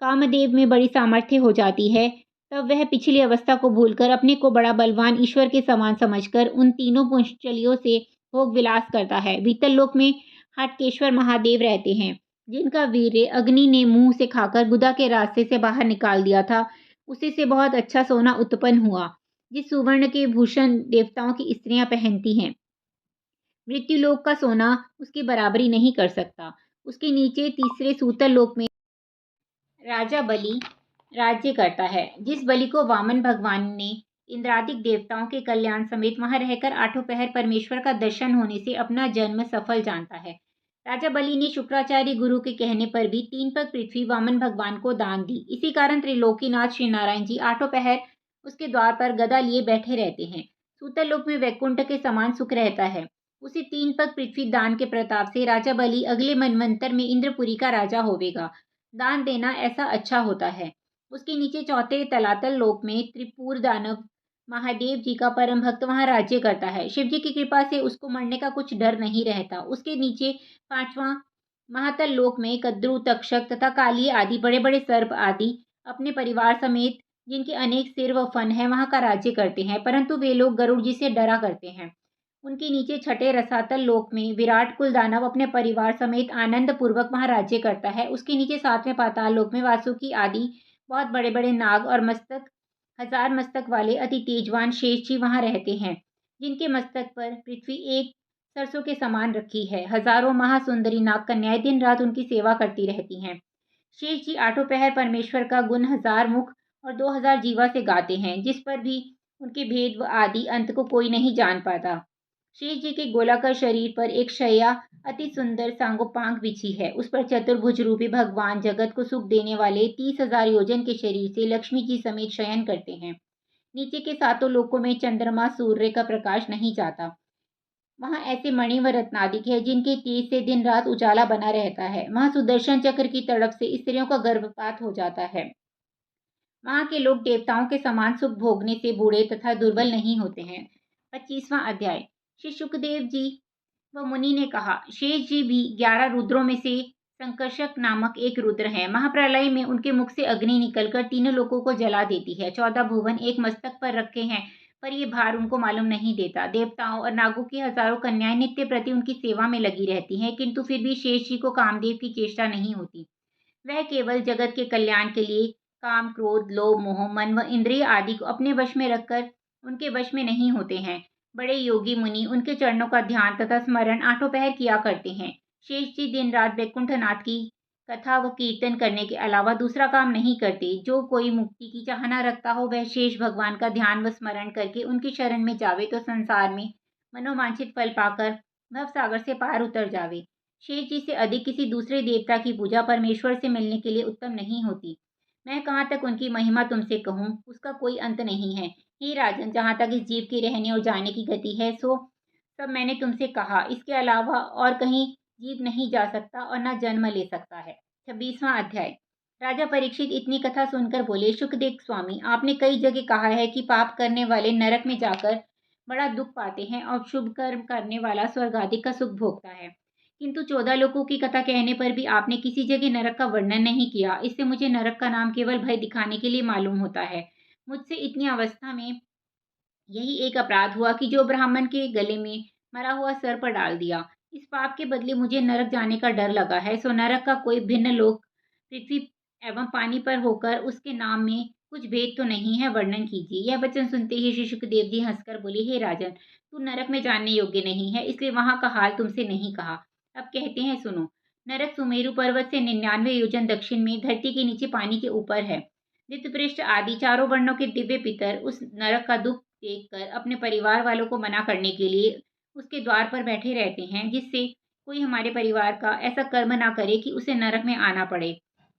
कामदेव में बड़ी सामर्थ्य हो जाती है, तब वह पिछली अवस्था को भूलकर अपने को बड़ा बलवान ईश्वर के समान समझकर उन तीनों पुंसचलियों से भोग विलास करता है। भीतर लोक में हाटकेश्वर महादेव रहते हैं, जिनका वीर्य अग्नि ने मुंह से खाकर गुदा के रास्ते से बाहर निकाल दिया था। उसी से बहुत अच्छा सोना उत्पन्न हुआ, जिस सुवर्ण के भूषण देवताओं की स्त्रियां पहनती हैं। मृत्युलोक का सोना उसकी बराबरी नहीं कर सकता। उसके नीचे तीसरे सूतल लोक में राजा बलि राज्य करता है। जिस बलि को वामन भगवान ने इंद्रादिक देवताओं के कल्याण समेत वहां रहकर 8 पहर परमेश्वर का दर्शन होने से अपना जन्म सफल जानता है। राजा बलि ने शुक्राचार्य गुरु के कहने पर भी 3 पग पृथ्वी वामन भगवान को दान दी। इसी कारण त्रिलोकीनाथ श्री नारायण जी 8 पहर उसके द्वार पर गदा लिए बैठे रहते हैं। सूतल लोक में वैकुंठ के समान सुख रहता है। उसी 3 पग पृथ्वी दान के प्रताप से राजा बलि अगले मनवंतर में इंद्रपुरी का राजा होवेगा। दान देना ऐसा अच्छा होता है। उसके नीचे चौथे तलातल लोक में त्रिपुर दानव महादेव जी का परम भक्त वहां राज्य करता है। शिव जी की कृपा से उसको मरने का कुछ डर नहीं रहता। उसके नीचे 5वां महातल लोक में कद्रु, तक्षक तथा काली आदि बड़े बड़े सर्प आदि अपने परिवार समेत, जिनके अनेक सिर व फन है, वहां का राज्य करते हैं। परंतु वे लोग गरुड़ जी से डरा करते हैं। उनके नीचे छठे रसातल लोक में विराट कुल दानव अपने परिवार समेत आनंद पूर्वक वहां राज्य करता है। उसके नीचे 7वें पाताल लोक में वासुकी आदि बहुत बड़े बड़े नाग और मस्तक 1000 मस्तक वाले अति तेजवान शेष जी वहां रहते हैं, जिनके मस्तक पर पृथ्वी एक सरसों के समान रखी है। हजारों महासुंदरी नाग कन्याएं दिन रात उनकी सेवा करती रहती हैं। शेष जी 8 पहर परमेश्वर का गुण 1000 मुख और 2000 जीवा से गाते हैं, जिस पर भी उनके भेद व आदि अंत को कोई नहीं जान पाता। शेष जी के गोलाकार शरीर पर एक शैया अति सुंदर सांगोपांग बिछी है। उस पर चतुर्भुज रूपी भगवान जगत को सुख देने वाले 30,000 योजन के शरीर से लक्ष्मी जी समेत शयन करते हैं। नीचे के सातों लोकों में चंद्रमा सूर्य का प्रकाश नहीं जाता। वहां ऐसे मणि व रत्नादिक है, जिनके तेज से दिन रात उजाला बना रहता है। वहां सुदर्शन चक्र की तड़प से स्त्रियों का गर्भपात हो जाता है। वहां के लोग देवताओं के समान सुख भोगने से बूढ़े तथा दुर्बल नहीं होते हैं। 25वां अध्याय। श्री सुखदेव जी व मुनि ने कहा, शेष जी भी 11 रुद्रों में से संकर्षक नामक एक रुद्र है। महाप्रलय में उनके मुख से अग्नि निकलकर तीनों लोकों को जला देती है। 14 भुवन एक मस्तक पर रखे हैं, पर यह भार उनको मालूम नहीं देता। देवताओं और नागों की हजारों कन्याएं नित्य प्रति उनकी सेवा में लगी रहती हैं, किंतु फिर भी शेष जी को कामदेव की चेष्टा नहीं होती। वह केवल जगत के कल्याण के लिए काम, क्रोध, लोभ, मोह, मन व इंद्रिय आदि को अपने वश में रखकर उनके वश में नहीं होते हैं। बड़े योगी मुनि उनके चरणों का ध्यान तथा स्मरण आठों पहर किया करते हैं। शेष जी दिन रात वैकुंठनाथ की कथा व कीर्तन करने के अलावा दूसरा काम नहीं करते। जो कोई मुक्ति की चाहना रखता हो वह शेष भगवान का ध्यान व स्मरण करके उनकी शरण में जावे तो संसार में मनोवांछित फल पाकर भव सागर से पार उतर जावे। शेष जी से अधिक किसी दूसरे देवता की पूजा परमेश्वर से मिलने के लिए उत्तम नहीं होती। मैं कहाँ तक उनकी महिमा तुमसे कहूँ, उसका कोई अंत नहीं है। हे राजन, जहाँ तक इस जीव के रहने और जाने की गति है सो सब मैंने तुमसे कहा। इसके अलावा और कहीं जीव नहीं जा सकता और न जन्म ले सकता है। 26वां अध्याय। राजा परीक्षित इतनी कथा सुनकर बोले, शुकदेव स्वामी, आपने कई जगह कहा है कि पाप करने वाले नरक में जाकर बड़ा दुख पाते हैं और शुभ कर्म करने वाला स्वर्ग आदि का सुख भोगता है, किंतु 14 लोकों की कथा कहने पर भी आपने किसी जगह नरक का वर्णन नहीं किया। इससे मुझे नरक का नाम केवल भय दिखाने के लिए मालूम होता है। मुझसे इतनी अवस्था में यही एक अपराध हुआ कि जो ब्राह्मण के गले में मरा हुआ सर्प डाल दिया। इस पाप के बदले मुझे नरक जाने का डर लगा है। सो नरक का कोई भिन्न लोक पृथ्वी एवं पानी पर होकर उसके नाम में कुछ भेद तो नहीं है, वर्णन कीजिए। यह वचन सुनते ही श्री शुकदेव जी हंसकर बोले, हे राजन, तू नरक में जानने योग्य नहीं है, इसलिए वहां का हाल तुमसे नहीं कहा। अब कहते हैं, सुनो। नरक सुमेरु पर्वत से 99 योजन दक्षिण में धरती के नीचे पानी के ऊपर है। ऋतुपृष्ठ आदि चारों वर्णों के दिव्य पितर उस नरक का दुख देखकर अपने परिवार वालों को मना करने के लिए उसके द्वार पर बैठे रहते हैं, जिससे कोई हमारे परिवार का ऐसा कर्म ना करे कि उसे नरक में आना पड़े।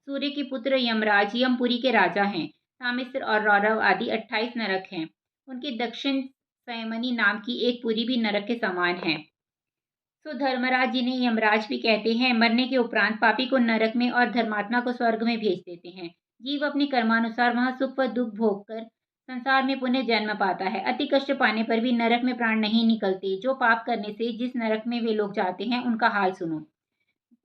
सूर्य के पुत्र यमराज यमपुरी के राजा हैं। तामिस्र और रौरव आदि 28 नरक हैं। उनके दक्षिण संयमनी नाम की एक पुरी भी नरक के समान है। सो धर्मराज, जिन्हें यमराज भी कहते हैं, मरने के उपरांत पापी को नरक में और धर्मात्मा को स्वर्ग में भेज देते हैं। जीव अपने कर्मानुसार वहां सुख व दुख भोग कर संसार में पुनः जन्म पाता है। अति कष्ट पाने पर भी नरक में प्राण नहीं निकलते। जो पाप करने से जिस नरक में वे लोग जाते हैं उनका हाल सुनो।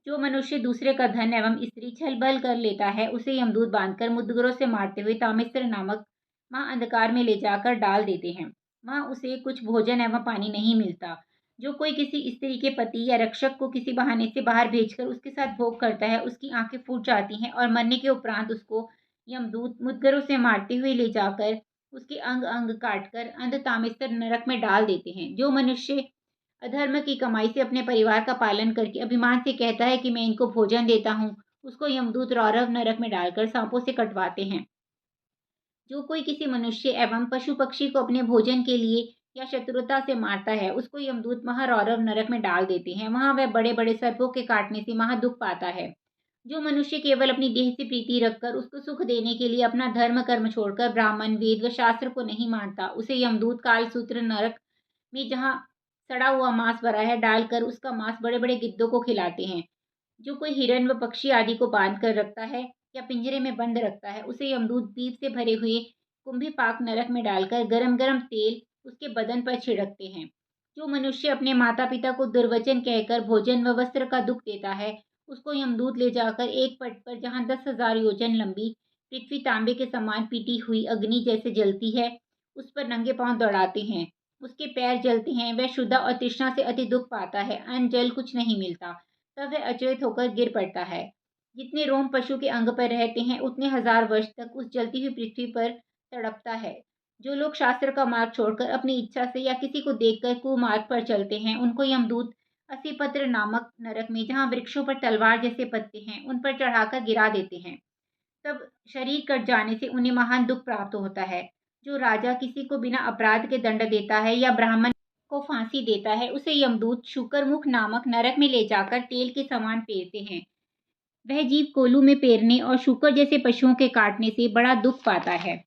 जो मनुष्य दूसरे का धन एवं स्त्री छल बल कर लेता है, उसे यमदूत बांधकर मुद्गरों से मारते हुए तामिस्र नामक महाअंधकार में ले जाकर डाल देते हैं। वहां उसे कुछ भोजन एवं पानी नहीं मिलता। जो कोई किसी स्त्री के पति या रक्षक को किसी बहाने से बाहर भेजकर उसके साथ भोग करता है, उसकी आंखें फूट जाती हैं और मरने के उपरांत उसको यमदूत मुद्गरों से मारते हुए ले जाकर उसके अंग अंग काटकर अंध तामिस्र नरक में डाल देते हैं। जो मनुष्य अधर्म की कमाई से अपने परिवार का पालन करके अभिमान से कहता है कि मैं इनको भोजन देता हूँ, उसको यमदूत रौरव नरक में डालकर सांपों से कटवाते हैं। जो कोई किसी मनुष्य एवं पशु पक्षी को अपने भोजन के लिए या शत्रुता से मारता है, उसको यमदूत महारौरव नरक में डाल देते हैं। वहां वह बड़े बड़े सर्पों के काटने से महादुख पाता है। जो मनुष्य केवल अपनी देह से प्रीति रखकर उसको सुख देने के लिए अपना धर्म कर्म छोड़कर ब्राह्मण वेद व शास्त्र को नहीं मानता, उसे यमदूत कालसूत्र नरक में, जहाँ सड़ा हुआ मांस भरा है, डालकर उसका मांस बड़े बड़े गिद्धों को खिलाते हैं। जो कोई हिरण व पक्षी आदि को बांध कर रखता है या पिंजरे में बंद रखता है, उसे यमदूत दीप से भरे हुए कुंभी पाक नरक में डालकर गरम गरम तेल उसके बदन पर छिड़कते हैं। जो मनुष्य अपने माता पिता को दुर्वचन कहकर भोजन व वस्त्र का दुख देता है, उसको यमदूत ले जाकर एक पट पर, जहाँ 10,000 योजन लंबी पृथ्वी तांबे के समान पीटी हुई अग्नि जैसे जलती है, उस पर नंगे पांव दौड़ाते हैं। उसके पैर जलते हैं। वह क्षुधा और तृष्णा से अति दुख पाता है। अन्न जल कुछ नहीं मिलता। तब वह अचेत होकर गिर पड़ता है। जितने रोम पशु के अंग पर रहते हैं, उतने हजार वर्ष तक उस जलती हुई पृथ्वी पर तड़पता है। जो लोग शास्त्र का मार्ग छोड़कर अपनी इच्छा से या किसी को देखकर कुमार्ग पर चलते हैं, उनको यमदूत असीपत्र नामक नरक में, जहाँ वृक्षों पर तलवार जैसे पत्ते हैं, उन पर चढ़ाकर गिरा देते हैं। तब शरीर कट जाने से उन्हें महान दुख प्राप्त होता है। जो राजा किसी को बिना अपराध के दंड देता है या ब्राह्मण को फांसी देता है, उसे यमदूत शुकरमुख नामक नरक में ले जाकर तेल के समान पेरते हैं। वह जीव कोलू में पेरने और शूकर जैसे पशुओं के काटने से बड़ा दुख पाता है।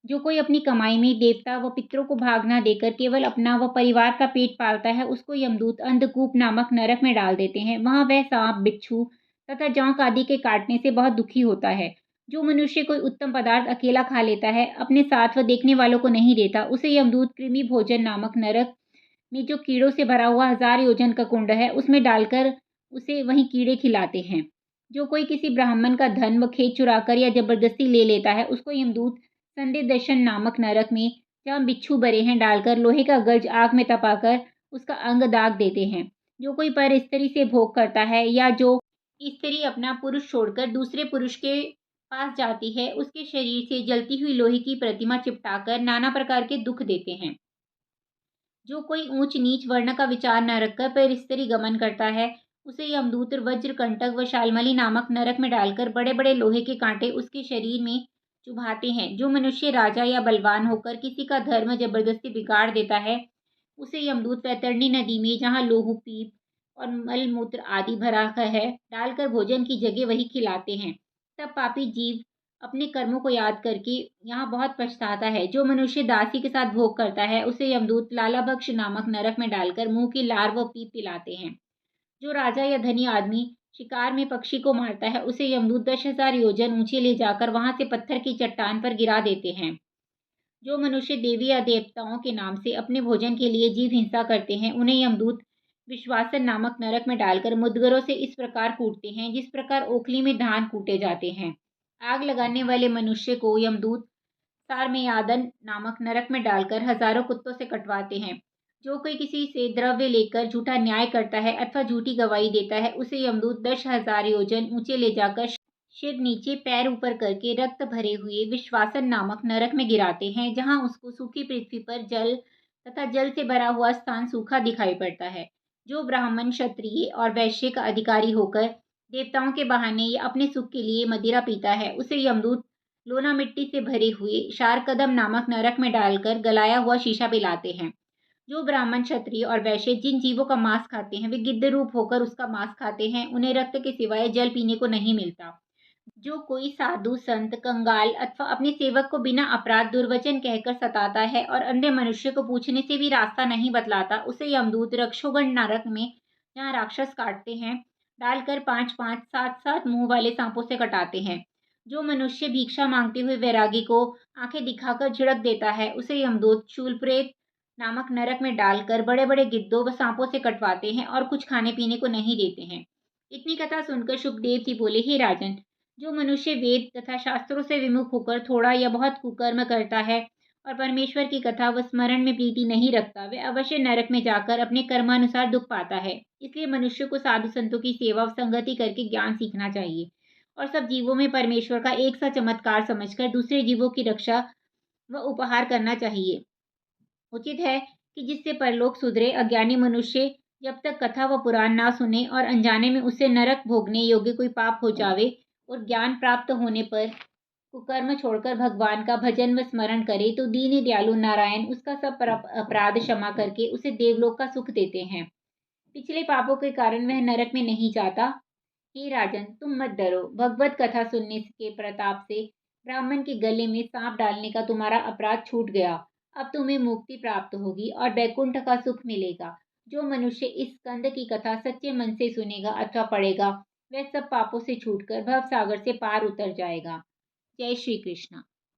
जो कोई अपनी कमाई में देवता व पितरों को भाग न देकर केवल अपना व परिवार का पेट पालता है, उसको यमदूत अंधकूप नामक नरक में डाल देते हैं। वहां वह सांप, बिच्छू तथा जोंक आदि के काटने से बहुत दुखी होता है। जो मनुष्य कोई उत्तम पदार्थ अकेला खा लेता है, अपने साथ व देखने वालों को नहीं देता, उसे यमदूत कृमि भोजन नामक नरक में, जो कीड़ों से भरा हुआ 1000 योजन का कुंड है, उसमें डालकर उसे वहीं कीड़े खिलाते हैं। जो कोई किसी ब्राह्मण का धन व खेत चुराकर या जबरदस्ती ले लेता है, उसको यमदूत संधि दर्शन नामक नरक में, जहाँ बिच्छू भरे हैं, डालकर लोहे का गज आग में तपाकर उसका अंग दाग देते हैं। जो कोई पर स्त्री से भोग करता है या जो स्त्री अपना पुरुष छोड़कर दूसरे पुरुष के पास जाती है, उसके शरीर से जलती हुई लोहे की प्रतिमा चिपटाकर नाना प्रकार के दुख देते हैं। जो कोई ऊंच नीच वर्ण का विचार न रखकर पर स्त्री गमन करता है, उसे यमदूत वज्रकंटक व शालमली नामक नरक में डालकर बड़े बड़े लोहे के कांटे उसके शरीर में चुभाते हैं। जो मनुष्य राजा या बलवान होकर किसी का धर्म जबरदस्ती बिगाड़ देता है, उसे यमदूत वैतरणी नदी में, जहाँ लोहू, पीप और मलमूत्र आदि भरा है, डालकर भोजन की जगह वही खिलाते हैं। तब पापी जीव अपने कर्मों को याद करके यहाँ बहुत पछताता है। जो मनुष्य दासी के साथ भोग करता है, उसे यमदूत लालाभक्ष नामक नरक में डालकर मुंह की लार व पीप पिलाते हैं। जो राजा या धनी आदमी शिकार में पक्षी को मारता है, उसे यमदूत 10,000 योजन ऊंचे ले जाकर वहां से पत्थर की चट्टान पर गिरा देते हैं। जो मनुष्य देवी या देवताओं के नाम से अपने भोजन के लिए जीव हिंसा करते हैं, उन्हें यमदूत विश्वासन नामक नरक में डालकर मुदगरों से इस प्रकार कूटते हैं जिस प्रकार ओखली में धान कूटे जाते हैं। आग लगाने वाले मनुष्य को यमदूत सारमेयादन नामक नरक में डालकर हजारों कुत्तों से कटवाते हैं। जो कोई किसी से द्रव्य लेकर झूठा न्याय करता है अथवा झूठी गवाही देता है, उसे यमदूत 10,000 योजन ऊंचे ले जाकर सिर नीचे पैर ऊपर करके रक्त भरे हुए विश्वासन नामक नरक में गिराते हैं, जहां उसको सूखी पृथ्वी पर जल तथा जल से भरा हुआ स्थान सूखा दिखाई पड़ता है। जो ब्राह्मण, क्षत्रिय और वैश्य का अधिकारी होकर देवताओं के बहाने या अपने सुख के लिए मदिरा पीता है, उसे यमदूत लोना मिट्टी से भरे हुए शारकदम नामक नरक में डालकर गलाया हुआ शीशा पिलाते हैं। जो ब्राह्मण, क्षत्रिय और वैश्य जिन जीवों का मांस खाते हैं, वे गिद्ध रूप होकर उसका मांस खाते हैं, उन्हें रक्त के सिवाय जल पीने को नहीं मिलता। जो कोई साधु, संत, कंगाल अथवा अपने सेवक को बिना अपराध दुर्वचन कहकर सताता है और अन्य मनुष्य को पूछने से भी रास्ता नहीं बतलाता, उसे यमदूत रक्षोगण नरक में, जहाँ राक्षस काटते हैं, डालकर 5-5, 7-7 मुंह वाले सांपों से कटाते हैं। जो मनुष्य भिक्षा मांगते हुए वैरागी को आंखें दिखाकर झिड़क देता है, उसे यमदूत शूलप्रेत नामक नरक में डालकर बड़े बड़े गिद्धों व सांपों से कटवाते हैं और कुछ खाने पीने को नहीं देते हैं। इतनी कथा सुनकर सुखदेव जी बोले, हे राजन, जो मनुष्य वेद तथा शास्त्रों से विमुख होकर थोड़ा या बहुत कुकर्म करता है और परमेश्वर की कथा व स्मरण में प्रीति नहीं रखता, वह अवश्य नरक में जाकर अपने कर्मानुसार दुख पाता है। इसलिए मनुष्य को साधु संतों की सेवा व संगति करके ज्ञान सीखना चाहिए और सब जीवों में परमेश्वर का एक सा चमत्कार समझकर दूसरे जीवों की रक्षा व उपहार करना चाहिए। उचित है कि जिससे परलोक सुधरे, अज्ञानी मनुष्य जब तक कथा व पुराण ना सुने और अनजाने में उससे नरक भोगने योग्य कोई पाप हो जावे और ज्ञान प्राप्त होने पर कुकर्म छोड़कर भगवान का भजन व स्मरण करे, तो दीन दयालु नारायण उसका सब अपराध क्षमा करके उसे देवलोक का सुख देते हैं। पिछले पापों के कारण वह नरक में नहीं जाता। हे राजन, तुम मत डरो। भगवत कथा सुनने के प्रताप से ब्राह्मण के गले में सांप डालने का तुम्हारा अपराध छूट गया। अब तुम्हें मुक्ति प्राप्त होगी और बैकुंठ का सुख मिलेगा। जो मनुष्य इस स्कंद की कथा सच्चे मन से सुनेगा अथवा पढ़ेगा, वह सब पापों से छूटकर भव सागर से पार उतर जाएगा। जय श्री कृष्ण।